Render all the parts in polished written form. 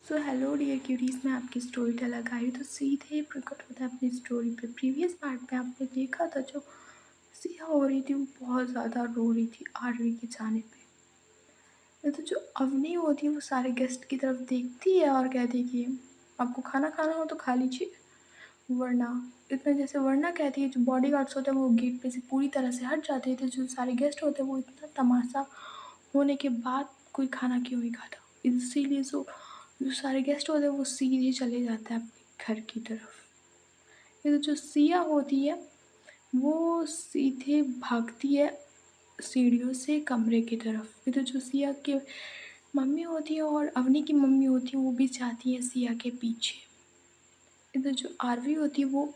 So hello dear curies, मैं आपकी story teller आई हूँ। तो सीधे प्रकट होता है अपनी स्टोरी पे। प्रीवियस पार्ट पे आपने देखा था जो सिया हो रही थी वो बहुत ज़्यादा रो रही थी आरवी के जाने पे। ये तो जो अवनी होती है वो सारे गेस्ट की तरफ देखती है और कहती है कि आपको खाना खाना हो तो खा लीजिए, वरना इतना जैसे वरना कहती है। जो बॉडी गार्ड्स होते हैं वो गेट पे से पूरी तरह से हट जाते थे। जो सारे गेस्ट होते हैं वो इतना तमाशा होने के बाद कोई खाना क्यों नहीं खाता, इसीलिए जो सारे गेस्ट होते हैं वो सीधे चले जाते हैं अपने घर की तरफ। ये तो जो सिया होती है वो सीधे भागती है सीढ़ियों से कमरे की तरफ। ये तो जो सिया के मम्मी होती है और अवनी की मम्मी होती है वो भी जाती है सिया के पीछे। ये तो जो आरवी होती है वो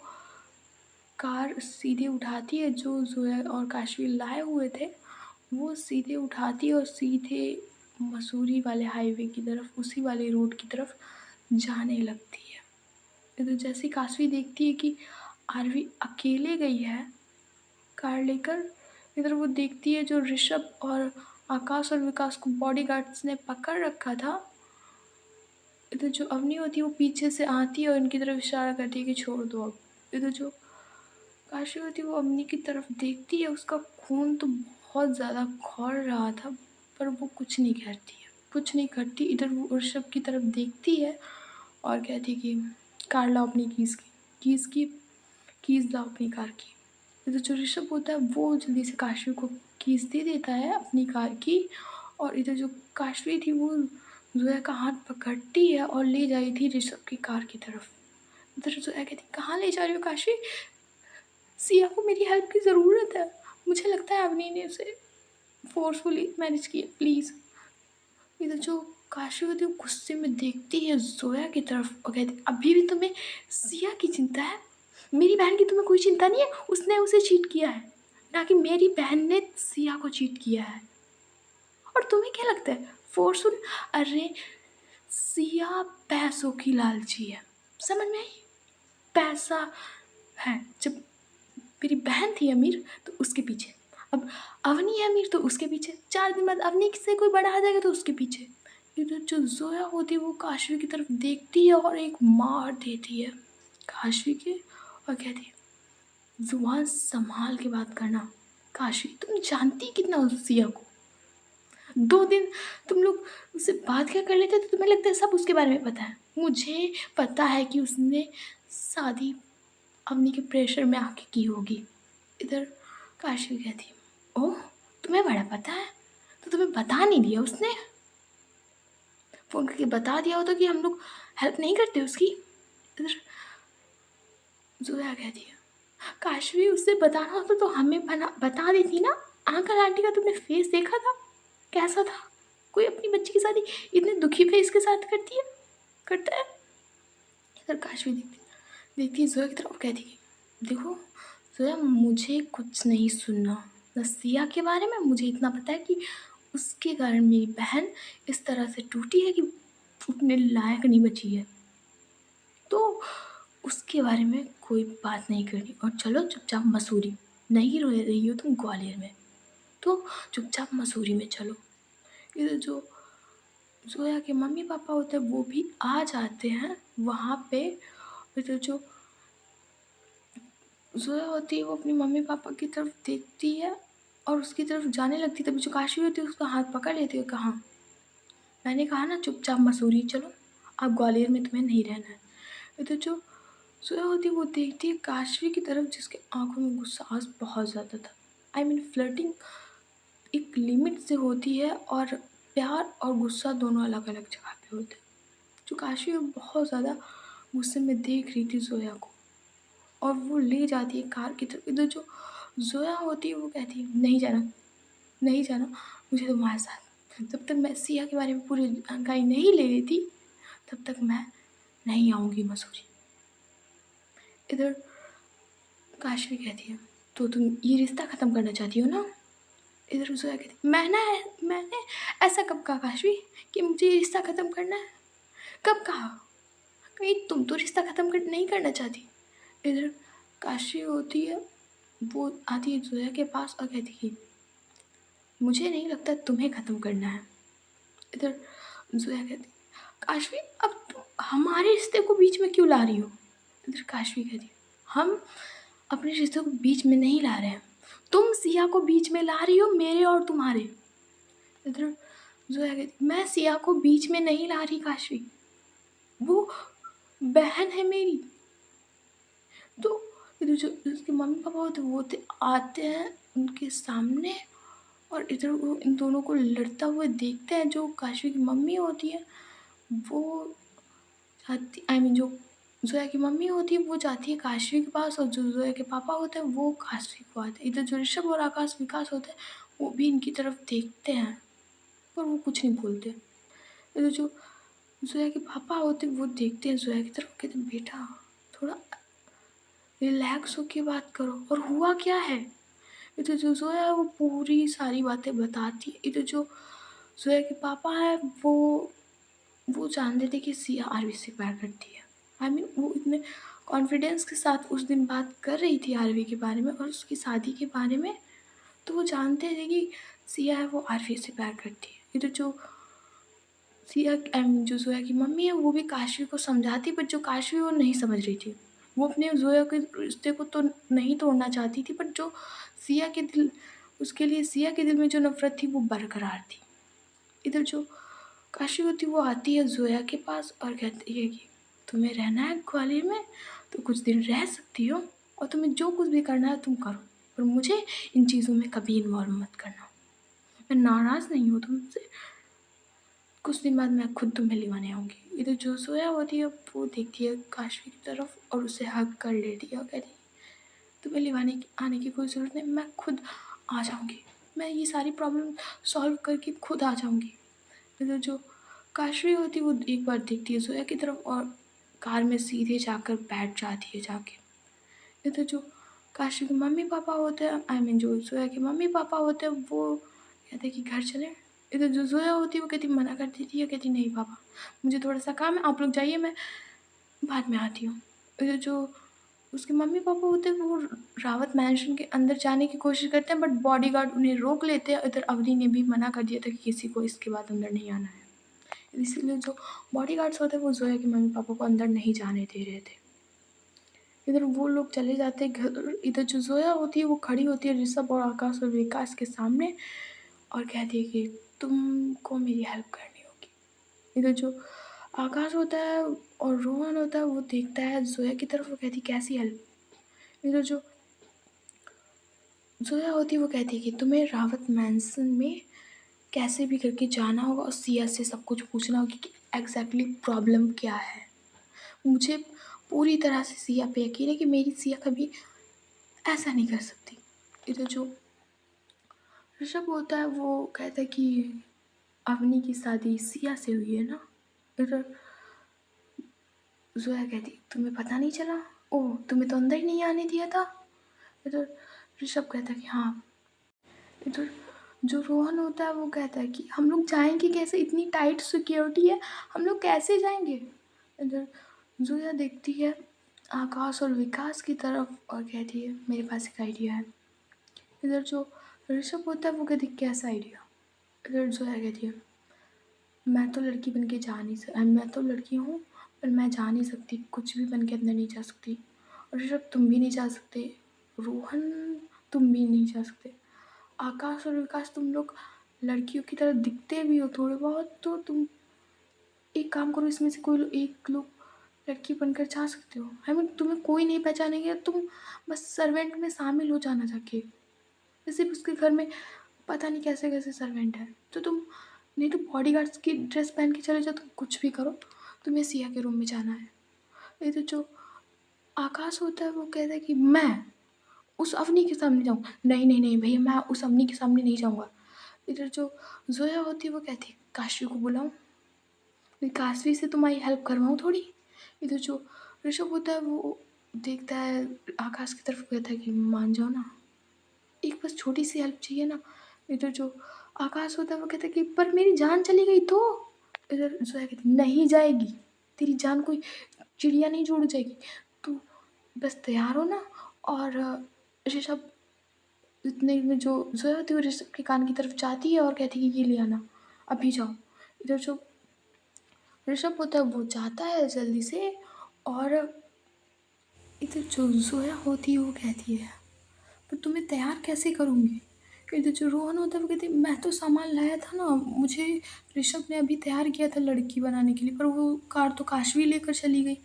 कार सीधे उठाती है, जो जोया और काशवी लाए हुए थे वो सीधे उठाती है और सीधे मसूरी वाले हाईवे की तरफ, उसी वाले रोड की तरफ जाने लगती है। ये तो जैसे काशवी देखती है कि आरवी अकेले गई है कार लेकर, इधर वो देखती है जो ऋषभ और आकाश और विकास को बॉडीगार्ड्स ने पकड़ रखा था। इधर जो अवनी होती है वो पीछे से आती है और इनकी तरफ इशारा करती है कि छोड़ दो अब। इधर जो काशी होती है वो अवनी की तरफ देखती है, उसका खून तो बहुत ज़्यादा खौल रहा था पर वो कुछ नहीं करती है, कुछ नहीं करती। इधर वो ऋषभ की तरफ देखती है और कहती है कि कार लाओ अपनी कीज़ लाओ अपनी कार की। इधर जो ऋषभ होता है वो जल्दी से काशवी को कीज़ दे देता है अपनी कार की। और इधर जो काशवी थी वो जोया का हाथ पकड़ती है और ले जाई थी ऋषभ की कार की तरफ। इधर जोया कहती कहाँ ले जा रही हो काशवी, सिया को मेरी हेल्प की ज़रूरत है। मुझे लगता है अवनी ने उसे फोर्सफुली मैनेज किया, प्लीज़। इधर जो काशी होती है वो गुस्से में देखती है जोया की तरफ और कहती अभी भी तुम्हें सिया की चिंता है, मेरी बहन की तुम्हें कोई चिंता नहीं है। उसने उसे चीट किया है, ना कि मेरी बहन ने सिया को चीट किया है। और तुम्हें क्या लगता है फोर्सफुल? अरे सिया पैसों की लालची है, समझ में आई? पैसा है। जब मेरी बहन थी अमीर तो उसके पीछे, अब अवनी है अमीर तो उसके पीछे, 4 दिन बाद अवनी से कोई बड़ा आ जाएगा तो उसके पीछे। इधर जो जोया होती है वो काशवी की तरफ देखती है और एक मार देती है काशवी के और कहती है जुबान संभाल के बात करना। काशवी तुम जानती कितना हो सिया को, 2 दिन तुम लोग उससे बात क्या कर लेते तो तुम्हें लगता है सब उसके बारे में पता है। मुझे पता है कि उसने शादी अवनी के प्रेशर में आके की होगी। इधर काशी कहती ओह तुम्हें बड़ा पता है, तो तुम्हें बता नहीं दिया उसने? फ़ोन करके बता दिया होता कि हम लोग हेल्प नहीं करते उसकी। इधर जोया कहती है काशवी उससे बताना होता तो हमें बता देती ना। अंकल आंटी का तुमने फेस देखा था, कैसा था? कोई अपनी बच्ची की शादी इतने दुखी फेस के साथ करती है, करता है? इधर काशवी देखती है जोया की तरफ, कहती है देखो जोया मुझे कुछ नहीं सुनना नसिया के बारे में। मुझे इतना पता है कि उसके कारण मेरी बहन इस तरह से टूटी है कि उतने लायक नहीं बची है, तो उसके बारे में कोई बात नहीं करनी। और चलो चुपचाप मसूरी, नहीं रह रही हो तुम ग्वालियर में तो चुपचाप मसूरी में चलो। इधर जो जोया के मम्मी पापा होते हैं वो भी आ जाते हैं वहाँ पे। इधर जो जोया होती है वो अपनी मम्मी पापा की तरफ देखती है और उसकी तरफ जाने लगती है। तभी जो काशी होती है उसका हाथ पकड़ लेती है, कहाँ? मैंने कहा ना चुपचाप मसूरी चलो, अब ग्वालियर में तुम्हें नहीं रहना है। ये तो जो जोया होती है वो देखती है काशवी की तरफ जिसके आंखों में गुस्सा आज बहुत ज़्यादा था। आई मीन फ्लर्टिंग एक लिमिट से होती है और प्यार और गुस्सा दोनों अलग अलग जगह पे होते हैं। जो काशवी बहुत ज़्यादा गुस्से में देख रही थी जोया को और वो ले जाती है कार की तरफ। इधर जो जोया होती है वो कहती है नहीं जाना, नहीं जाना मुझे तुम्हारे साथ। जब तक मैं सिया के बारे में पूरी जानकारी नहीं ले लेती तब तक मैं नहीं आऊँगी मसूरी। इधर काशवी कहती है तो तुम ये रिश्ता ख़त्म करना चाहती हो ना? इधर जोया कहती मैंने ऐसा कब कहा काशवी कि मुझे ये रिश्ता ख़त्म करना है? कब कहा? कहीं तुम तो रिश्ता ख़त्म नहीं करना चाहती। इधर काशवी होती है वो आती है जोया के पास और कहती है मुझे नहीं लगता तुम्हें ख़त्म करना है। इधर जोया कहती काशवी अब तुम हमारे रिश्ते को बीच में क्यों ला रही हो? इधर काशवी कहती है, हम अपने रिश्ते को बीच में नहीं ला रहे हैं, तुम सिया को बीच में ला रही हो, मेरे और तुम्हारे। इधर जोया कहती, मैं सिया को बीच में नहीं ला रही काशवी, वो बहन है मेरी। तो इधर जो उसके मम्मी पापा होते वो आते हैं उनके सामने, और इधर वो इन दोनों को लड़ता हुआ देखते हैं। जो काशवी की मम्मी होती है वो जाती, आई मीन जो जोया की मम्मी होती है वो जाती है काशवी के पास, और जो जोया के पापा होते हैं वो काशवी को आते हैं। इधर जो ऋषभ और आकाश विकास होते हैं वो भी इनकी तरफ देखते हैं, पर वो कुछ नहीं बोलते। इधर जो जोया के पापा होते हैं वो देखते हैं जोया की तरफ, कहते हैं बेटा थोड़ा रिलैक्स होके बात करो, और हुआ क्या है। इधर जो जोया है वो पूरी सारी बातें बताती है। इधर जो जोया के पापा है वो जानते थे कि सिया आरवी से प्यार करती है। आई मीन वो इतने कॉन्फिडेंस के साथ उस दिन बात कर रही थी आरवी के बारे में और उसकी शादी के बारे में, तो वो जानते थे कि सिया है वो आरवी से प्यार करती है। इधर जो सिया आई मीन जो जोया की मम्मी है वो भी काशवी को समझाती, बट जो काशवी वो नहीं समझ रही थी। वो अपने जोया के रिश्ते को तो नहीं तोड़ना चाहती थी, बट जो सिया के दिल उसके लिए सिया के दिल में जो नफरत थी वो बरकरार थी। इधर जो काशी होती वो आती है जोया के पास और कहती है कि तुम्हें रहना है ग्वालियर में तो कुछ दिन रह सकती हो, और तुम्हें जो कुछ भी करना है तुम करो, पर मुझे इन चीज़ों में कभी इन्वॉल्व मत करना। मैं नाराज़ नहीं हूँ तुमसे, कुछ दिन बाद मैं खुद तुम्हें लिवाने आऊँगी। इधर जो जोया होती है वो देखती है काशवी की तरफ और उसे हग कर लेती है और कहती है तुम्हें लिवाने की आने की कोई ज़रूरत नहीं, मैं खुद आ जाऊँगी, मैं ये सारी प्रॉब्लम सॉल्व करके खुद आ जाऊँगी। इधर जो काशवी होती है वो एक बार देखती है जोया की तरफ और कार में सीधे जाकर बैठ जाती है जाके। इधर जो काशवी के मम्मी पापा होते हैं, आई मीन जो जोया के मम्मी पापा होते हैं वो कहते हैं कि घर चलें। इधर जो जोया होती है वो कहती मना कर देती है, कहती नहीं पापा मुझे थोड़ा सा काम है, आप लोग जाइए मैं बाद में आती हूँ। इधर जो उसके मम्मी पापा होते हैं वो रावत मैंशन के अंदर जाने की कोशिश करते हैं, बट बॉडीगार्ड उन्हें रोक लेते हैं। इधर अवनी ने भी मना कर दिया था कि किसी को इसके बाद अंदर नहीं आना है, इसीलिए जो बॉडीगार्ड्स होते हैं वो जोया के मम्मी पापा को अंदर नहीं जाने दे रहे थे। इधर वो लोग चले जाते हैं घर। इधर जो जोया होती है वो खड़ी होती है ऋषभ और आकाश और विकास के सामने और कहती है कि तुमको मेरी हेल्प करनी होगी। इधर जो आकाश होता है और रोहन होता है वो देखता है जोया की तरफ, वो कहती कैसी हेल्प। इधर जो जोया होती है वो कहती है कि तुम्हें रावत मैंसन में कैसे भी करके जाना होगा और सिया से सब कुछ पूछना होगा कि एग्जैक्टली प्रॉब्लम क्या है। मुझे पूरी तरह से सिया पे यकीन है कि मेरी सिया कभी ऐसा नहीं कर सकती। इधर जो ऋषभ होता है वो कहता है कि अवनी की शादी सिया से हुई है ना। इधर जोया कहती तुम्हें पता नहीं चला, ओह तुम्हें तो अंदर ही नहीं आने दिया था। इधर ऋषभ कहता है कि हाँ। इधर जो रोहन होता है वो कहता है कि हम लोग जाएंगे कैसे, इतनी टाइट सिक्योरिटी है, हम लोग कैसे जाएंगे। इधर जोया देखती है आकाश और विकास की तरफ और कहती है मेरे पास एक आइडिया है। इधर जो ऋषभ होता है वो कहती है कैसा आइडिया। इधर जोया कहती है मैं तो लड़की बन के जा नहीं सकती, मैं तो लड़की हूँ पर मैं जा नहीं सकती, कुछ भी बन के अंदर नहीं जा सकती। और ऋषभ तुम भी नहीं जा सकते, रोहन तुम भी नहीं जा सकते, आकाश और विकास तुम लोग लड़कियों की तरह दिखते भी हो थोड़े बहुत, तो तुम एक काम करो इसमें से कोई एक लोग लड़की बनकर जा सकते हो। आई मीन तुम्हें कोई नहीं पहचानेंगे, तुम बस सर्वेंट में शामिल हो जाना जाके। जैसे उसके घर में पता नहीं कैसे कैसे सर्वेंट है, तो तुम नहीं तो बॉडीगार्ड्स की ड्रेस पहन के चले जाओ, तुम कुछ भी करो, तुम्हें सिया के रूम में जाना है। नहीं तो जो आकाश होता है वो कहता है कि मैं उस अवनी के सामने जाऊँ, नहीं नहीं नहीं भैया मैं उस अवनी के सामने नहीं जाऊँगा। इधर जो जोया होती है वो कहती है काशवी को बुलाऊं, काशवी से तुम्हारी हेल्प करवाऊँ थोड़ी। इधर जो ऋषभ होता है वो देखता है आकाश की तरफ, कहता है कि मान जाओ ना, एक बस छोटी सी हेल्प चाहिए ना। इधर जो आकाश होता है वो कहता है कि पर मेरी जान चली गई तो। इधर जोया कहती नहीं जाएगी, तेरी जान कोई चिड़िया नहीं जोड़ जाएगी, तू बस तैयार हो ना। और ऋषभ इतने में जो जोया होती है वो ऋषभ के कान की तरफ जाती है और कहती है कि ये ले आना, अभी जाओ। इधर जो ऋषभ होता है वो जाता है जल्दी से, और इधर जो ज़ोया होती है वो कहती है, "पर तुम्हें तैयार कैसे करूँगी?" इधर जो रोहन होता है वो कहती है, "मैं तो सामान लाया था ना, मुझे ऋषभ ने अभी तैयार किया था लड़की बनाने के लिए, पर वो कार तो काशवी लेकर चली गई।"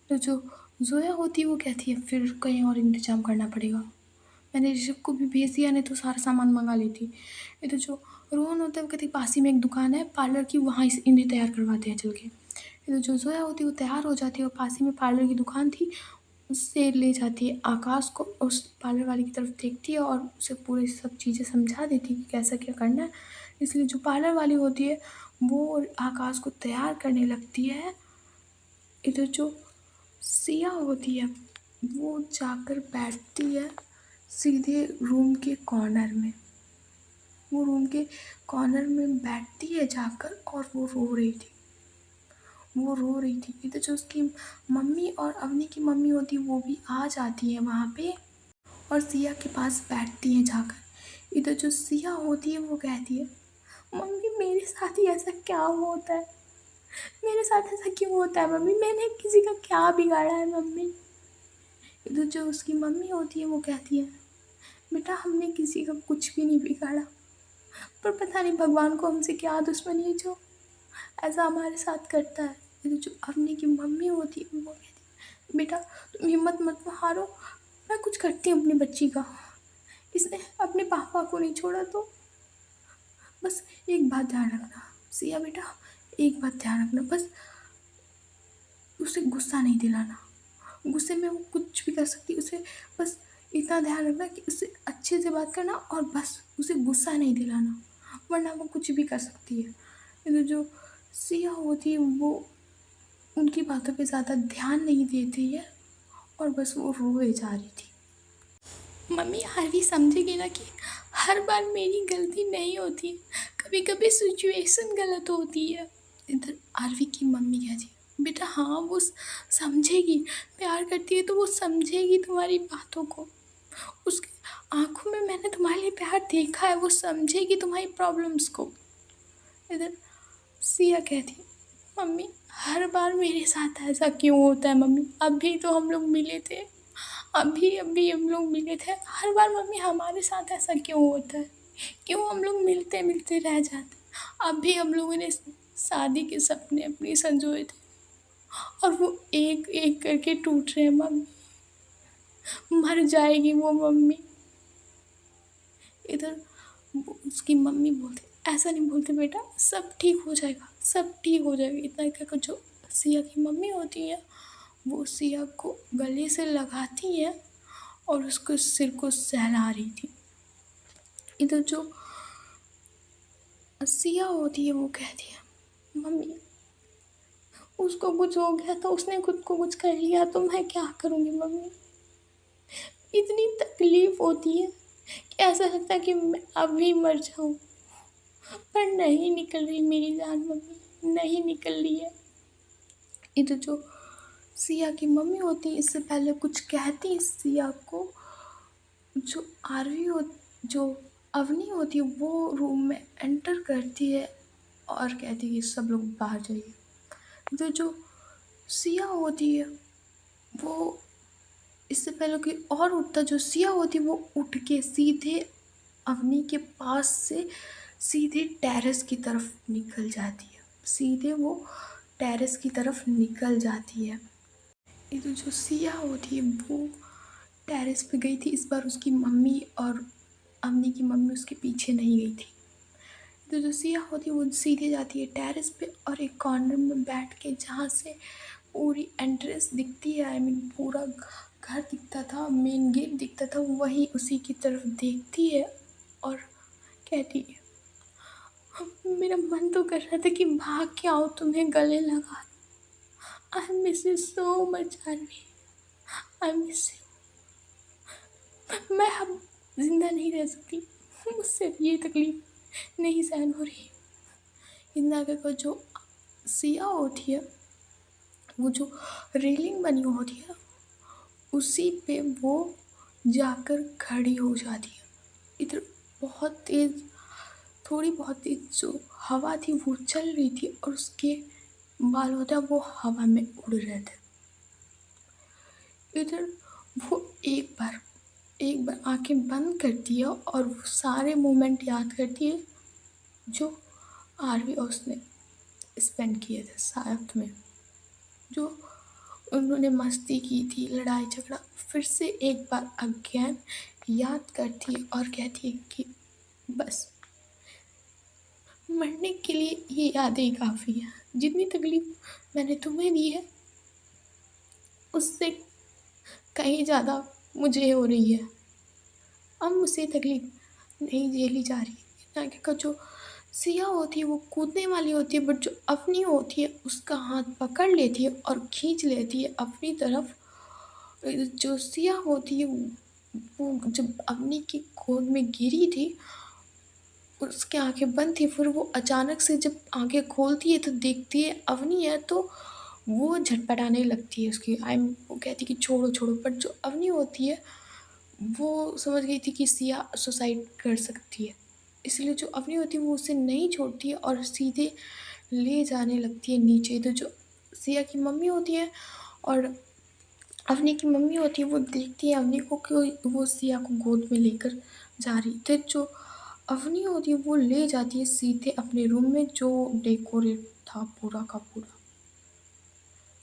तो जो ज़ोया होती है वो कहती है, "फिर कहीं और इंतज़ाम करना पड़ेगा। मैंने ऋषभ को भी भेज दिया, नहीं तो सारा सामान मँगा लेती।" इधर जो रोहन होता है वो कहती है, "पास ही में एक दुकान है पार्लर की, वहाँ इस इन्हें तैयार करवाते हैं चल के।" इधर जो ज़ोया होती है वो तैयार हो जाती है और पास ही में पार्लर की दुकान थी, उससे ले जाती है आकाश को, उस पार्लर वाले की तरफ देखती है और उसे पूरी सब चीज़ें समझा देती है कि कैसा क्या करना है। इसलिए जो पार्लर वाली होती है वो आकाश को तैयार करने लगती है। इधर जो सिया होती है वो जाकर बैठती है सीधे रूम के कॉर्नर में। वो रूम के कॉर्नर में बैठती है जाकर, और वो रो रही थी। इधर जो उसकी मम्मी और अवनी की मम्मी होती है वो भी आ जाती है वहाँ पे और सिया के पास बैठती हैं जाकर। इधर जो सिया होती है वो कहती है, "मम्मी मेरे साथ ही ऐसा क्या होता है? मेरे साथ ऐसा क्यों होता है मम्मी? मैंने किसी का क्या बिगाड़ा है मम्मी?" इधर जो उसकी मम्मी होती है वो कहती है, "बेटा हमने किसी का कुछ भी नहीं बिगाड़ा, पर पता नहीं भगवान को हमसे क्या दुश्मनी है जो ऐसा हमारे साथ करता है।" इधर जो अवनी की मम्मी होती है वो कहती है, "बेटा तुम हिम्मत मत हारो, मैं कुछ करती हूँ अपनी बच्ची का। इसने अपने पापा को नहीं छोड़ा तो बस एक बात ध्यान रखना सिया बेटा, एक बात ध्यान रखना, बस उसे गुस्सा नहीं दिलाना। गुस्से में वो कुछ भी कर सकती है, उसे बस इतना ध्यान रखना कि उससे अच्छे से बात करना और बस उसे गुस्सा नहीं दिलाना, वरना वो कुछ भी कर सकती है।" इधर जो सिया होती है वो उनकी बातों पे ज़्यादा ध्यान नहीं देती है और बस वो रोए जा रही थी। मम्मी हार्वी समझेगी ना कि हर बार मेरी गलती नहीं होती, कभी कभी सिचुएशन गलत होती है। इधर आरवी की मम्मी कहती है, "बेटा हाँ वो समझेगी, प्यार करती है तो वो समझेगी तुम्हारी बातों को, उसकी आंखों में मैंने तुम्हारे लिए प्यार देखा है, वो समझेगी तुम्हारी प्रॉब्लम्स को।" इधर सिया कहती है, "मम्मी हर बार मेरे साथ ऐसा क्यों होता है मम्मी? अभी तो हम लोग मिले थे, अभी अभी हम लोग मिले थे, हर बार मम्मी हमारे साथ ऐसा क्यों होता है? क्यों हम लोग मिलते मिलते रह जाते? अभी हम लोगों ने शादी के सपने अपने संजोए थे और वो एक एक करके टूट रहे हैं मम्मी, मर जाएगी वो मम्मी।" इधर उसकी मम्मी बोलती, "ऐसा नहीं बोलते बेटा, सब ठीक हो जाएगा, सब ठीक हो जाएगा।" इतना कहकर जो सिया की मम्मी होती है वो सिया को गले से लगाती है और उसके सिर को सहला रही थी। इधर जो सिया होती है वो कहती है, "मम्मी उसको कुछ हो गया तो उसने खुद को कुछ कर लिया तो मैं क्या करूँगी मम्मी? इतनी तकलीफ़ होती है कि ऐसा लगता है कि मैं अभी मर जाऊँ, पर नहीं निकल रही मेरी जान मम्मी, नहीं निकल रही है।" इधर जो सिया की मम्मी होती है इससे पहले कुछ कहती सिया को, जो आरवी हो जो अवनी होती है वो रूम में एंटर करती है और कहती है कि सब लोग बाहर जाइए। तो जो सिया होती है वो इससे पहले कि और उठता, जो सिया होती है वो उठ के सीधे अवनी के पास से सीधे टेरेस की तरफ निकल जाती है, सीधे वो टेरेस की तरफ निकल जाती है। इधर जो सिया होती है वो टेरेस पे गई थी, इस बार उसकी मम्मी और अम्मी की मम्मी उसके पीछे नहीं गई थी। तो जो सिया होती है वो सीधे जाती है टेरेस पे और एक कॉर्नर में बैठ के जहाँ से पूरी एंट्रेंस दिखती है, आई मीन पूरा घर दिखता था, मेन गेट दिखता था, वही उसी की तरफ देखती है और कहती है, "मेरा मन तो कर रहा था कि भाग के आओ, तुम्हें गले लगा, I miss you so much Aarvi, I miss you, मैं अब जिंदा नहीं रह सकती, मुझसे ये तकलीफ नहीं सहन हो रही।" इतना कहकर जो सिया होती है वो जो रेलिंग बनी होती है उसी पे वो जाकर खड़ी हो जाती है। इधर बहुत तेज़, थोड़ी बहुत तेज़ जो हवा थी वो चल रही थी और उसके बाल होते हैं वो हवा में उड़ रहे थे। इधर वो एक बार आँखें बंद करती है और वो सारे मोमेंट याद करती है जो आरवी और उसने स्पेंड किए थे साथ में। जो उन्होंने मस्ती की थी, लड़ाई झगड़ा फिर से एक बार अगेन याद करती है और कहती है कि बस मरने के लिए ये यादें ही काफ़ी हैं। जितनी तकलीफ़ मैंने तुम्हें दी है उससे कहीं ज़्यादा मुझे हो रही है। अब मुझसे तकलीफ़ नहीं झेली जा रही है। इतना क्या जो सिया होती है वो कूदने वाली होती है, बट जो अवनी होती है उसका हाथ पकड़ लेती है और खींच लेती है अपनी तरफ। जो सिया होती है वो जब अवनी की गोद में गिरी थी उसकी आंखें बंद थी, फिर वो अचानक से जब आंखें खोलती है तो देखती है अवनी है, तो वो झटपटाने लगती है उसकी आई वो कहती है कि छोड़ो छोड़ो, बट जो अवनी होती है वो समझ गई थी कि सिया सुसाइड कर सकती है, इसलिए जो अवनी होती है वो उसे नहीं छोड़ती है और सीधे ले जाने लगती है नीचे। तो जो सिया की मम्मी होती है और अवनी की मम्मी होती है वो देखती है अवनी को कि वो सिया को गोद में लेकर जा रही थी। जो अवनी होती है वो ले जाती है सीधे अपने रूम में जो डेकोरेट था पूरा का पूरा।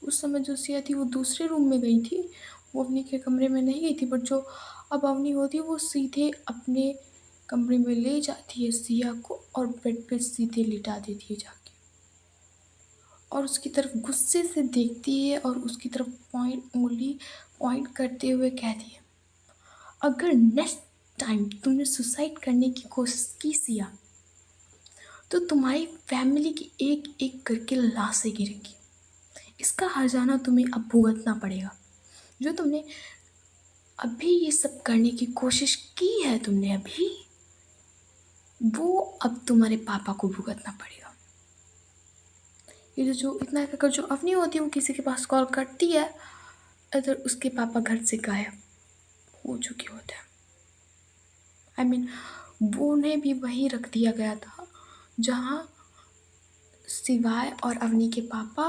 उस समय जो सिया थी वो दूसरे रूम में गई थी, वो अवनी के कमरे में नहीं गई थी, बट जो अब अवनी होती है वो सीधे अपने कमरे में ले जाती है सिया को और बेड पे सीधे लिटा देती है जाके और उसकी तरफ गुस्से से देखती है और उसकी तरफ उंगली पॉइंट करते हुए कहती है, अगर नेक्स्ट टाइम तुमने सुसाइड करने की कोशिश की सिया तो तुम्हारी फैमिली की एक एक करके लाशें गिरेंगी। इसका हर्जाना तुम्हें अब भुगतना पड़ेगा। जो तुमने अभी ये सब करने की कोशिश की है तुमने अभी, वो अब तुम्हारे पापा को भुगतना पड़ेगा। ये जो इतना कहकर जो अवनी होती है वो किसी के पास कॉल करती है, इधर उसके पापा घर से गायब हो चुके होते हैं। आई मीन वो उन्हें भी वहीं रख दिया गया था जहाँ सिवाय और अवनी के पापा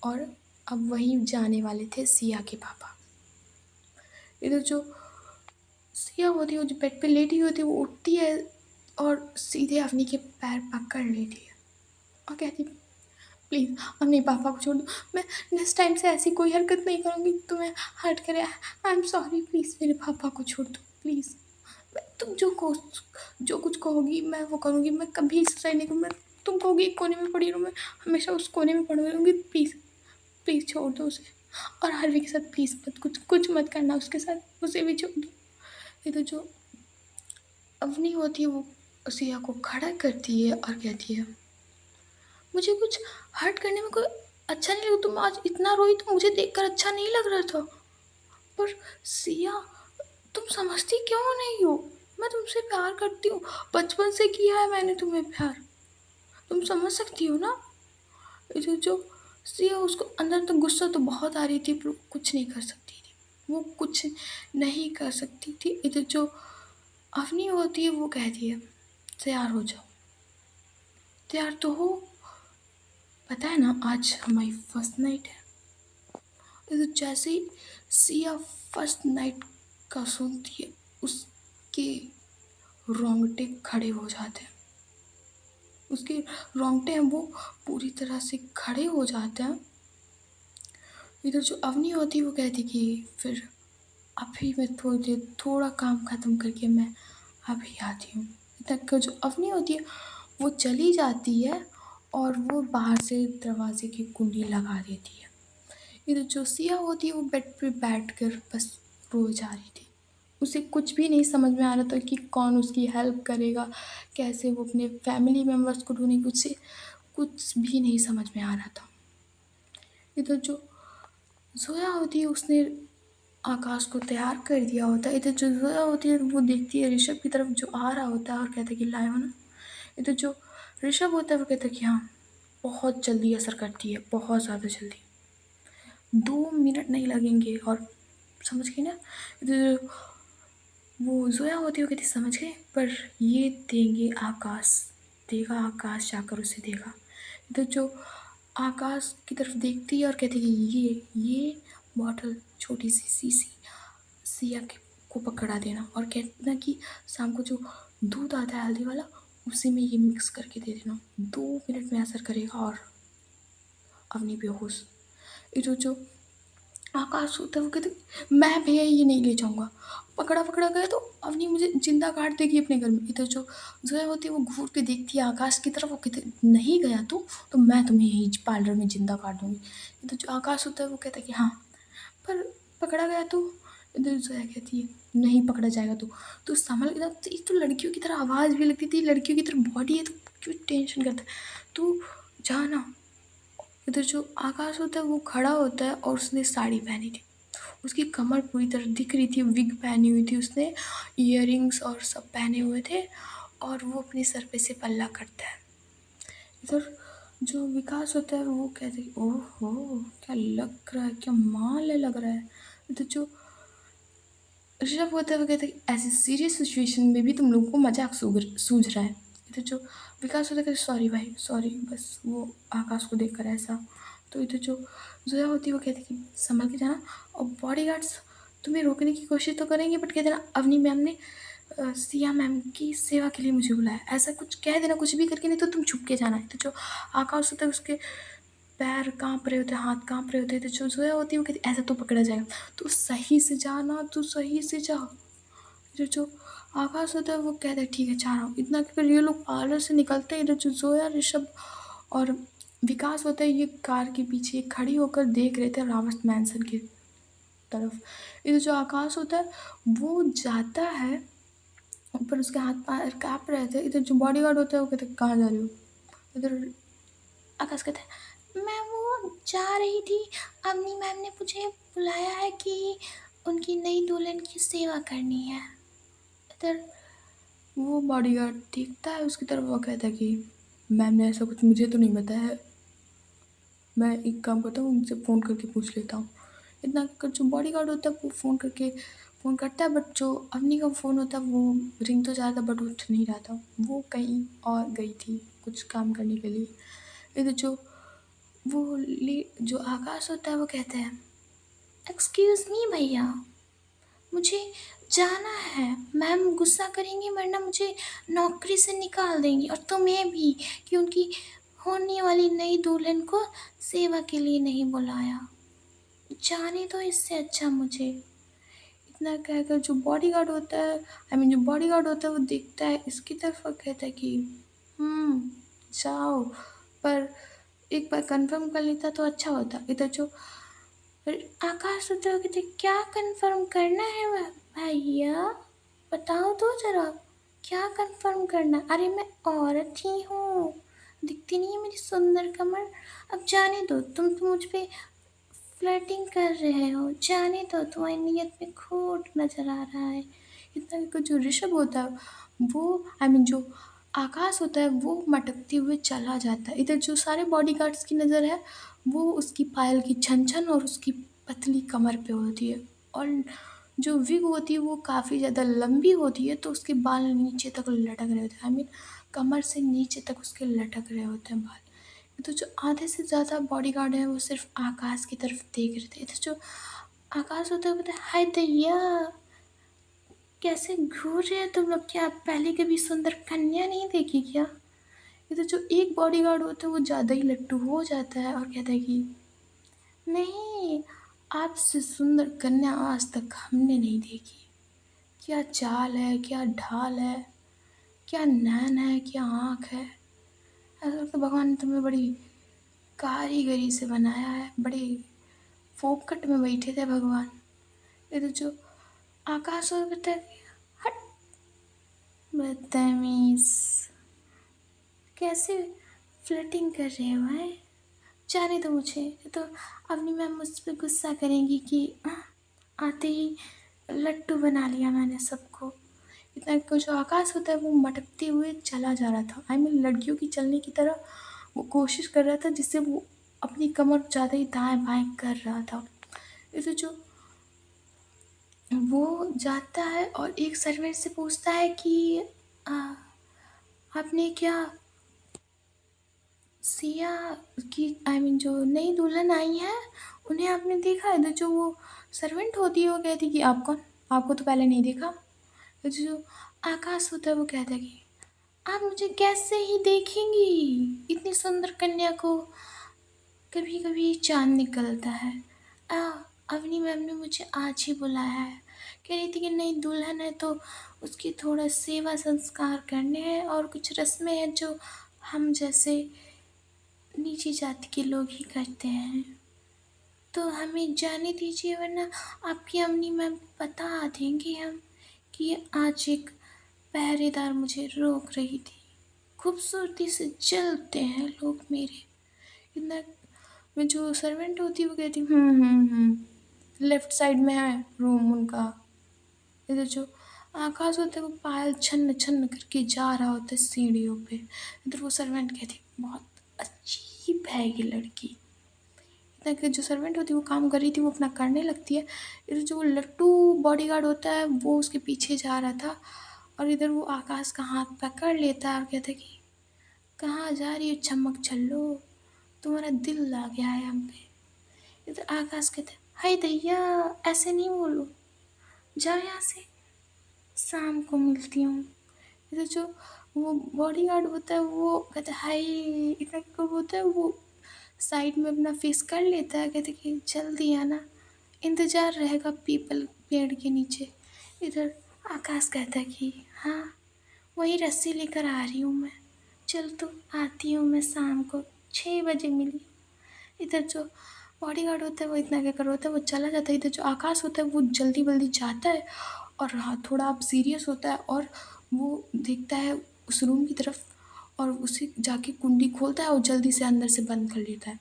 और अब वहीं जाने वाले थे सिया के पापा। इधर जो सिया होती है वो जो बेड पे लेटी होती है वो उठती है और सीधे अवनी के पैर पकड़ लेती है और कहती है, प्लीज़ अपने पापा को छोड़ दो, मैं नेक्स्ट टाइम से ऐसी कोई हरकत नहीं करूँगी तुम्हें हर्ट करे। आई एम सॉरी, प्लीज़ मेरे पापा को छोड़ दो प्लीज़। तुम जो कुछ कहोगी मैं वो करूँगी, मैं कभी सुसाइड नहीं करूँगी। तुम कहोगी एक कोने में पड़ी रहूँ, मैं हमेशा उस कोने में पड़ी रहूँगी। प्लीज़ प्लीज़ छोड़ दो उसे, और हार्वी के साथ प्लीज़ मत कुछ मत करना उसके साथ, उसे भी छोड़ दो। ये तो जो अवनी होती है वो सिया को खड़ा करती है और कहती है, मुझे कुछ हर्ट करने में कोई अच्छा नहीं लगा, तुम आज इतना रोई तो मुझे देखकर अच्छा नहीं लग रहा था। पर सिया तुम समझती क्यों नहीं हो, मैं तुमसे प्यार करती हूँ, बचपन से किया है मैंने तुम्हें प्यार, तुम समझ सकती हो ना। जो सिया उसको अंदर तो गुस्सा तो बहुत आ रही थी पर वो कुछ नहीं कर सकती थी, वो कुछ नहीं कर सकती थी। इधर जो अवनी होती है वो कहती है, तैयार हो जाओ, तैयार तो हो, पता है ना आज हमारी फर्स्ट नाइट है। इधर जैसे ही सिया फर्स्ट नाइट का सुनती है उसके रोंगटे खड़े हो जाते हैं, उसके रोंगटे हैं वो पूरी तरह से खड़े हो जाते हैं। इधर जो अवनी होती है वो कहती कि फिर अभी मैं थोड़ी देर थोड़ा काम ख़त्म करके मैं अभी आती हूँ। तक जो अवनी होती है वो चली जाती है और वो बाहर से दरवाजे की कुंडी लगा देती है। इधर जो सिया होती है वो बेड पे बैठ कर बस रो जा रही थी, उसे कुछ भी नहीं समझ में आ रहा था कि कौन उसकी हेल्प करेगा, कैसे वो अपने फैमिली मेम्बर्स को ढूंढेगी, उससे कुछ भी नहीं समझ में आ रहा था। इधर जो जोया होती है उसने आकाश को तैयार कर दिया होता है। इधर जो जोया होती है वो देखती है ऋषभ की तरफ जो आ रहा होता है और कहता है कि लाए हो ना। इधर जो ऋषभ होता है वो कहता है कि हाँ, बहुत जल्दी असर करती है, बहुत ज़्यादा जल्दी, 2 मिनट नहीं लगेंगे। और समझ गई ना। इधर वो जोया होती है वो कहती समझ गए, पर ये देंगे आकाश, देगा आकाश जाकर उसे देगा। इधर जो आकाश की तरफ देखती है और कहती है कि ये बॉटल छोटी-सी शीशी सिया को पकड़ा देना और कहना कि शाम को जो दूध आता है हल्दी वाला, उसी में ये मिक्स करके दे देना। 2 मिनट में असर करेगा और अवनी बेहोश। ये जो आकाश होता है वो कहते मैं भैया ये नहीं ले जाऊँगा। पकड़ा गया तो अवनी मुझे ज़िंदा काट देगी अपने घर में। इधर जो ज़ोया होती है वो घूर के देखती है आकाश की तरफ, वो कहते नहीं गया तू तो मैं तुम्हें यहीं पार्लर में ज़िंदा काट दूँगी। इधर जो आकाश होता है वो कहता है कि हाँ, पर पकड़ा गया तो? इधर ज़ोया कहती है नहीं पकड़ा जाएगा तू संभल के जा, एक तो लड़कियों की तरह आवाज़ भी लगती थी, लड़कियों की तरह बॉडी है, तो क्यों टेंशन करता है? तू जा ना। इधर जो आकाश होता है वो खड़ा होता है और उसने साड़ी पहनी थी। उसकी कमर पूरी तरह दिख रही थी, विग पहनी हुई थी उसने, इयररिंग्स और सब पहने हुए थे और वो अपने सर पे से पल्ला करता है। इधर जो विकास होता है वो कहते हैं ओहो! क्या लग रहा है, क्या माल है लग रहा है। इधर जो ऋषभ होता है वो कहता है ऐसी सीरियस सिचुएशन में भी तुम लोगों को मज़ाक सूझ रहा है। इधर जो विकास होता है कहता सॉरी भाई सॉरी, बस वो आकाश को देखकर ऐसा। तो इधर जो ज़ोया होती है वो कहती है कि संभल के जाना और बॉडीगार्ड्स तुम्हें रोकने की कोशिश तो करेंगे बट कहते ना अवनी मैम ने सिया मैम की सेवा के लिए मुझे बुलाया। ऐसा कुछ कह देना कुछ भी करके, नहीं तो तुम छुप के जाना है। तो जो आकाश होता है उसके पैर काँप रहे होते हैं, हाथ काँप रहे होते हैं। तो जो ज़ोया होती है वो कहती है ऐसा तो पकड़ा जाएगा, तू सही से जाना, तू सही से जा। फिर जो आकाश होता है वो कहता है ठीक है जा रहा हूँ। इतना कहकर ये लोग पार्लर से निकलते हैं। इधर जो ज़ोया, ऋषभ और विकास होता है ये कार के पीछे खड़ी होकर देख रहे थे रावत मैंसन की तरफ। इधर जो आकाश होता है वो जाता है, ऊपर उसके हाथ पैर काँप रहे थे। इधर जो बॉडीगार्ड होता है वो कहते हैं कहाँ जा रही हो? इधर आकाश कहता है मैं वो जा रही थी, अम्मी मैम ने मुझे बुलाया है कि उनकी नई दुल्हन की सेवा करनी है। इधर वो बॉडीगार्ड देखता है उसकी तरफ, वो कहता है कि मैम ने ऐसा कुछ मुझे तो नहीं बताया है, मैं एक काम करता हूँ उनसे फ़ोन करके पूछ लेता हूँ। इतना कर जो बॉडीगार्ड होता है वो फ़ोन करता है, बट जो अवनी का फ़ोन होता है वो रिंग तो जा रहा था बट उठ नहीं रहा था, वो कहीं और गई थी कुछ काम करने के लिए। इधर जो जो आकाश होता है वो कहता है एक्सक्यूज़ मी भैया, मुझे जाना है, मैम गुस्सा करेंगी वरना मुझे नौकरी से निकाल देंगी और तुम्हें भी कि उनकी होने वाली नई दुल्हन को सेवा के लिए नहीं बुलाया। जाने दो इससे अच्छा मुझे। इतना कहकर जो बॉडीगार्ड होता है, जो बॉडीगार्ड होता है वो देखता है इसकी तरफ और कहता है कि जाओ, पर एक बार कंफर्म कर लेता तो अच्छा होता। इधर जो आकाश होता है वो कहते क्या कंफर्म करना है वह भैया, बताओ तो ज़रा, क्या कंफर्म करना? अरे मैं औरत ही हूँ, दिखती नहीं है मेरी सुंदर कमर? अब जाने दो, तुम तो मुझ पे फ्लर्टिंग कर रहे हो, जाने दो, तुम्हारी नीयत में खोट नज़र आ रहा है। इतना का जो ऋषभ होता है वो जो आकाश होता है वो मटकते हुए चला जाता है। इधर जो सारे बॉडीगार्ड्स की नज़र है वो उसकी पायल की छन-छन और उसकी पतली कमर पे होती है और जो विग होती है वो काफ़ी ज़्यादा लंबी होती है, तो उसके बाल नीचे तक लटक रहे होते हैं। कमर से नीचे तक उसके लटक रहे होते हैं बाल। तो जो आधे से ज़्यादा बॉडीगार्ड हैं वो सिर्फ आकाश की तरफ देख रहे थे। तो जो आकाश होता है वो कहता है हाय दैया, कैसे घूर रहे हैं तुम लोग? क्या पहले कभी सुंदर कन्या नहीं देखी क्या? ये तो जो एक बॉडीगार्ड होता है वो ज़्यादा ही लट्टू हो जाता है और कहता है कि नहीं, आपसे सुंदर कन्या आज तक हमने नहीं देखी। क्या चाल है, क्या ढाल है, क्या नैन है, क्या आँख है। ऐसा लगता है भगवान ने तुम्हें बड़ी कारीगरी से बनाया है, बड़ी फोकट में बैठे थे भगवान। ये तो जो आकाश और कहता है कि हट बदतमीज, कैसे फ्लर्टिंग कर रहे हो हैं? जाने दो मुझे, ये तो अपनी मैम मुझ पे गुस्सा करेंगी कि आते ही लट्टू बना लिया मैंने सबको। इतना कि जो आकाश होता है वो मटकते हुए चला जा रहा था, लड़कियों की चलने की तरह वो कोशिश कर रहा था जिससे वो अपनी कमर ज़्यादा ही दाएं बाएं कर रहा था। इसे जो वो जाता है और एक सर्वेंट से पूछता है कि आ, आपने क्या सिया की जो नई दुल्हन आई है, उन्हें आपने देखा है? तो जो वो सर्वेंट होती है वो कहती कि आप कौन? आपको तो पहले नहीं देखा। तो जो आकाश होता है वो कहता है कि आप मुझे कैसे ही देखेंगी, इतनी सुंदर कन्या को कभी कभी चांद निकलता है। आ, अवनी मैम ने मुझे आज ही बुलाया है, कह रही थी कि नई दुल्हन है तो उसकी थोड़ा सेवा संस्कार करने हैं और कुछ रस्में हैं जो हम जैसे नीची जाति के लोग ही करते हैं, तो हमें जाने दीजिए वरना आपकी अम्मी मैम को बता देंगे हम कि आज एक पहरेदार मुझे रोक रही थी। खूबसूरती से जलते हैं लोग मेरे। इतना में जो सर्वेंट होती है वो कहती लेफ्ट साइड में है रूम उनका। इधर जो आकाश होता है वो पायल छन्न छन्न करके जा रहा होता है सीढ़ियों पे। इधर वो सर्वेंट कहती बहुत अजीब है ये लड़की। इतना कि जो सर्वेंट होती है वो काम कर रही थी वो अपना करने लगती है। इधर जो लट्टू बॉडीगार्ड होता है वो उसके पीछे जा रहा था और इधर वो आकाश का हाथ पकड़ लेता है और कहता है कि कहाँ जा रही हो चमक छल्लो, तुम्हारा दिल ला गया है हम पे। इधर आकाश कहते हाय दैया, ऐसे नहीं बोलो, जाओ यहाँ से, शाम को मिलती हूँ। इधर जो वो बॉडीगार्ड होता है वो कहता है हाय, इतना क्या होता है वो साइड में अपना फेस कर लेता है, कहते कि जल्दी आना, इंतज़ार रहेगा पीपल पेड़ के नीचे। इधर आकाश कहता है कि हाँ, वही रस्सी लेकर आ रही हूँ मैं, चल तो आती हूँ मैं शाम को 6 बजे मिली। इधर जो बॉडीगार्ड होता है वो इतना क्या कर होता है वो चला जाता है। इधर जो आकाश होता है वो जल्दी बल्दी जाता है और हाँ थोड़ा अब सीरियस होता है और वो देखता है उस रूम की तरफ और उसे जाके कुंडी खोलता है और जल्दी से अंदर से बंद कर लेता है।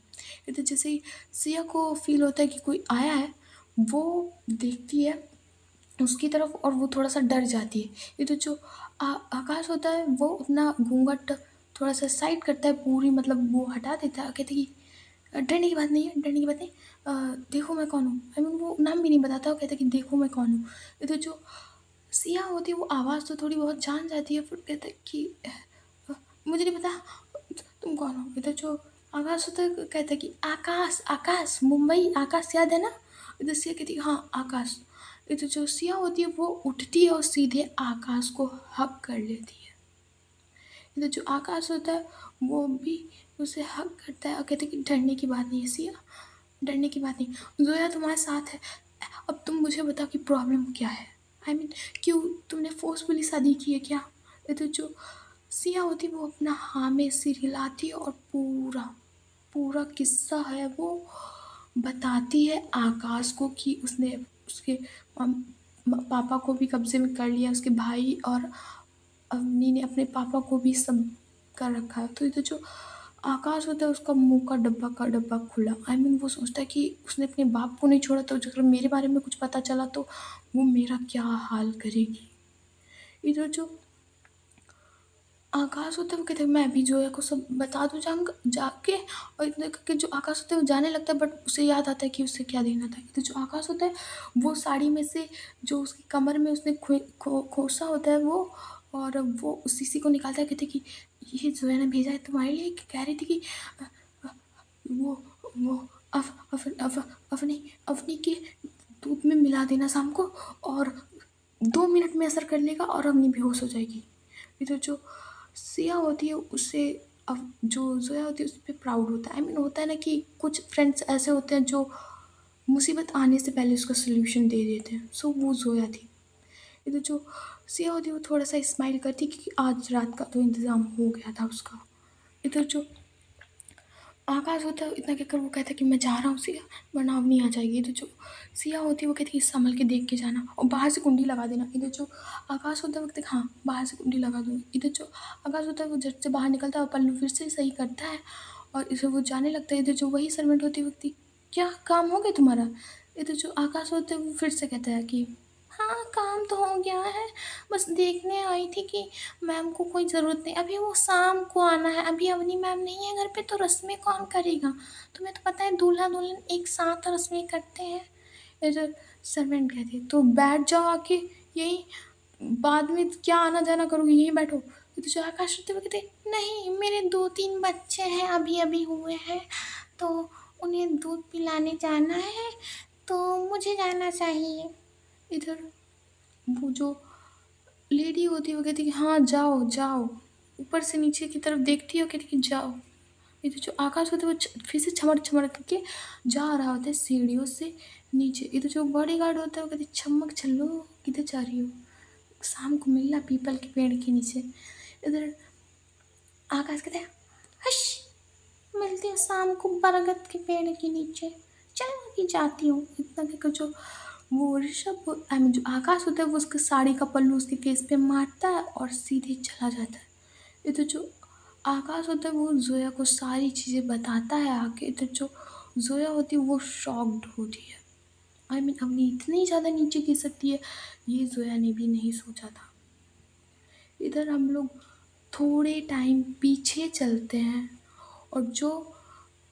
इधर जैसे ही सिया को फील होता है कि कोई आया है, वो देखती है उसकी तरफ और वो थोड़ा सा डर जाती है। ये तो जो आकाश होता है वो अपना घूंघट थोड़ा सा साइड करता है, पूरी मतलब वो हटा देता है, कहते कि डरने की बात नहीं है, डरने की बात नहीं। देखो मैं कौन हूँ, वो नाम भी नहीं बताता, वो कहता है कि देखो मैं कौन हूँ। ये तो जो सिया होती है वो आवाज़ तो थोड़ी बहुत जान जाती है, फिर कहता है कि अ, मुझे नहीं पता तुम कौन हो। इधर जो आकाश होता है कहता है कि आकाश, आकाश मुंबई आकाश याद है ना। इधर सिया कहती है हाँ आकाश। इधर जो सिया होती है वो उठती है और सीधे आकाश को हक कर लेती है। इधर जो आकाश होता है वो भी उसे हक करता है और कहता है कि डरने की बात नहीं है सिया, डरने की बात नहीं, जोया तुम्हारे साथ है। अब तुम मुझे बताओ कि प्रॉब्लम क्या है, क्यों तुमने फोर्सफुली शादी की है क्या। ये तो जो सिया होती है वो अपना हाँ में सिर हिलाती है और पूरा पूरा किस्सा है वो बताती है आकाश को कि उसने उसके पापा को भी कब्जे में कर लिया, उसके भाई और अवनी ने अपने पापा को भी सब कर रखा है। तो इधर जो आकाश होता है उसका मुंह का डब्बा खुला। वो सोचता है कि उसने अपने बाप को नहीं छोड़ा तो अगर मेरे बारे में कुछ पता चला तो वो मेरा क्या हाल करेगी। इधर जो आकाश होता है वो कहता है मैं भी जोया को सब बता दूँ जाके, और इतना करके जो आकाश होता है वो जाने लगता है, बट उसे याद आता है कि उसे क्या देना था। तो जो आकाश होता है वो साड़ी में से जो उसकी कमर में उसने खोसा होता है वो, और वो उसी सी को निकालता है, कहते कि ये जोया ने भेजा है तुम्हारे लिए, कि कह रही थी कि अ, अ, वो वो अवनी अवनी के दूध में मिला देना शाम को, और 2 मिनट में असर कर लेगा और अवनी बेहोश हो जाएगी। इधर जो सिया होती है उससे अब जो जोया होती है उस पर प्राउड होता है। होता है ना कि कुछ फ्रेंड्स ऐसे होते हैं जो मुसीबत आने से पहले उसका सोल्यूशन दे देते हैं, सो वो जोया थी। इधर जो सिया होती है वो थोड़ा सा स्माइल करती है क्योंकि आज रात का तो इंतज़ाम हो गया था उसका। इधर जो आकाश होता है इतना कहकर वो कहता है कि मैं जा रहा हूँ सिया, वरना अब नहीं आ जाएगी। इधर जो सिया होती है वो कहती है संभल के देख के जाना और बाहर से कुंडी लगा देना। इधर जो आकाश होता है वो कहता है हाँ बाहर से कुंडी लगा दूँ। इधर जो आकाश होता है वो झट से बाहर निकलता है और पल्लू फिर से सही करता है और इसे वो जाने लगता है। इधर जो वही सर्वेंट होती है वो कहती है, क्या काम हो गया तुम्हारा। इधर जो आकाश होता है वो फिर से कहता है कि हाँ काम तो हो गया है, बस देखने आई थी कि मैम को कोई ज़रूरत नहीं, अभी वो शाम को आना है, अभी अवनी मैम नहीं है घर पे तो रस्में कौन करेगा। तुम्हें तो पता है दूल्हा दुल्हन एक साथ रस्में करते हैं। इधर सर्वेंट कहती है तो बैठ जाओ आके, यहीं बाद में क्या आना जाना करोगी, यहीं बैठो। ये तो जो आकाश होते वो कहते, नहीं मेरे 2-3 बच्चे हैं, अभी-अभी हुए हैं, तो उन्हें दूध पिलाने जाना है, तो मुझे जाना चाहिए। इधर वो जो लेडी होती है वो कहती है कि हाँ, जाओ, जाओ। ऊपर से नीचे की तरफ देखती है और कहती है कि जाओ। इधर जो आकाश होता है वो फिर से छमक-छमक करके जा रहा होता है सीढ़ियों से नीचे। इधर जो बॉडीगार्ड होता है वो कहती है, छमक छल्लो किधर जा रही हो? शाम को मिलना पीपल के पेड़ के नीचे। इधर आकाश कहता है, हश, मिलती हूँ शाम को बरगद के पेड़ के नीचे, चल अभी जाती हूँ। इतना कहकर जो वो ऋषभ आई मीन जो आकाश होता है वो उसकी साड़ी का पल्लू उसके फेस पे मारता है और सीधे चला जाता है। इधर जो आकाश होता है वो जोया को सारी चीज़ें बताता है आके। इधर जो जोया होती है वो शॉक्ड होती है। आई मीन अपनी इतनी ज़्यादा नीचे गिर सकती है, ये जोया ने भी नहीं सोचा था। इधर हम लोग थोड़े टाइम पीछे चलते हैं और जो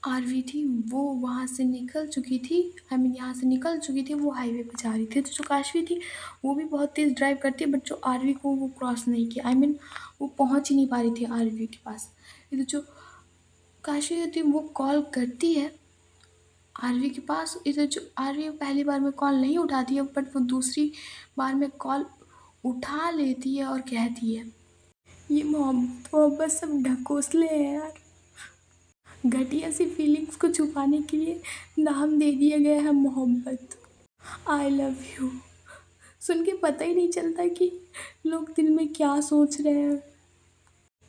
आरवी थी वो वहाँ से निकल चुकी थी। आई मीन यहाँ से निकल चुकी थी, वो हाईवे पे जा रही थी। तो जो काशवी थी वो भी बहुत तेज़ ड्राइव करती है, बट जो आरवी को वो क्रॉस नहीं किया। आई मीन वो पहुँच ही नहीं पा रही थी आरवी के पास। इधर जो काशवी होती है वो कॉल करती है आरवी के पास। इधर जो आरवी पहली बार में कॉल नहीं उठाती है, बट वो दूसरी बार में कॉल उठा लेती है और कहती है, ये मोहब्बत मोहब्बत सब ढकोसले हैं यार। घटिया सी फीलिंग्स को छुपाने के लिए नाम दे दिया गया है मोहब्बत। I love you. सुन के पता ही नहीं चलता कि लोग दिल में क्या सोच रहे हैं।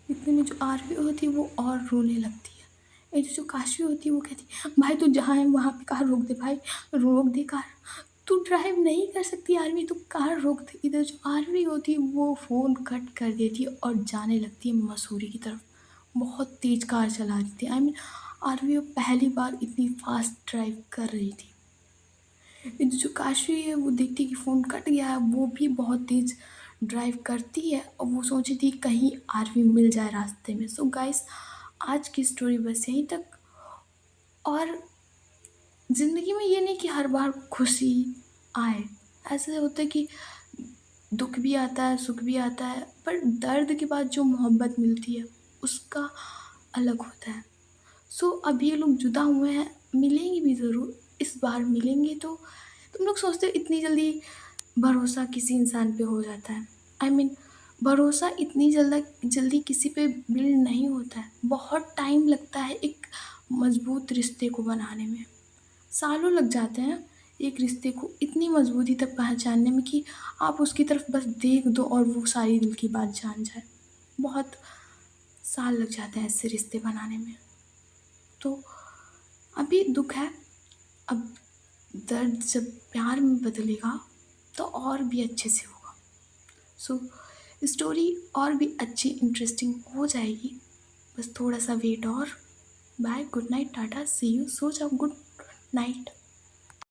इतने में जो आरवी होती है वो और रोने लगती है। ये जो काशवी होती है वो कहती है, भाई तू जहाँ है वहाँ पे कार रोक दे भाई, रोक दे कार। तू ड्राइव नहीं कर सकती आरवी, तू कार रोक दे। इधर जो आरवी होती है वो फ़ोन कट कर देती है और जाने लगती है मसूरी की तरफ। बहुत तेज़ कार चला रही थी। आई मीन आरवी वो पहली बार इतनी फास्ट ड्राइव कर रही थी। ये जो काशवी है वो देखती है कि फ़ोन कट गया है, वो भी बहुत तेज़ ड्राइव करती है और वो सोची थी कहीं आरवी मिल जाए रास्ते में। सो गाइस, आज की स्टोरी बस यहीं तक। और ज़िंदगी में ये नहीं कि हर बार खुशी आए। ऐसे होता है कि दुख भी आता है, सुख भी आता है, पर दर्द के बाद जो मोहब्बत मिलती है उसका अलग होता है। सो अब ये लोग जुदा हुए हैं, मिलेंगे भी ज़रूर। इस बार मिलेंगे तो तुम लोग सोचते हो इतनी जल्दी भरोसा किसी इंसान पे हो जाता है? आई मीन भरोसा इतनी जल्दी किसी पे बिल्ड नहीं होता है। बहुत टाइम लगता है एक मज़बूत रिश्ते को बनाने में। सालों लग जाते हैं एक रिश्ते को इतनी मज़बूती तक पहचानने में कि आप उसकी तरफ बस देख दो और वो सारी दिल की बात जान जाए। बहुत साल लग जाते हैं ऐसे रिश्ते बनाने में। तो अभी दुःख है, अब दर्द जब प्यार में बदलेगा तो और भी अच्छे से होगा। सो स्टोरी और भी अच्छी इंटरेस्टिंग हो जाएगी, बस थोड़ा सा वेट और। Bye, good night, tata, see you, सो जाओ, गुड नाइट।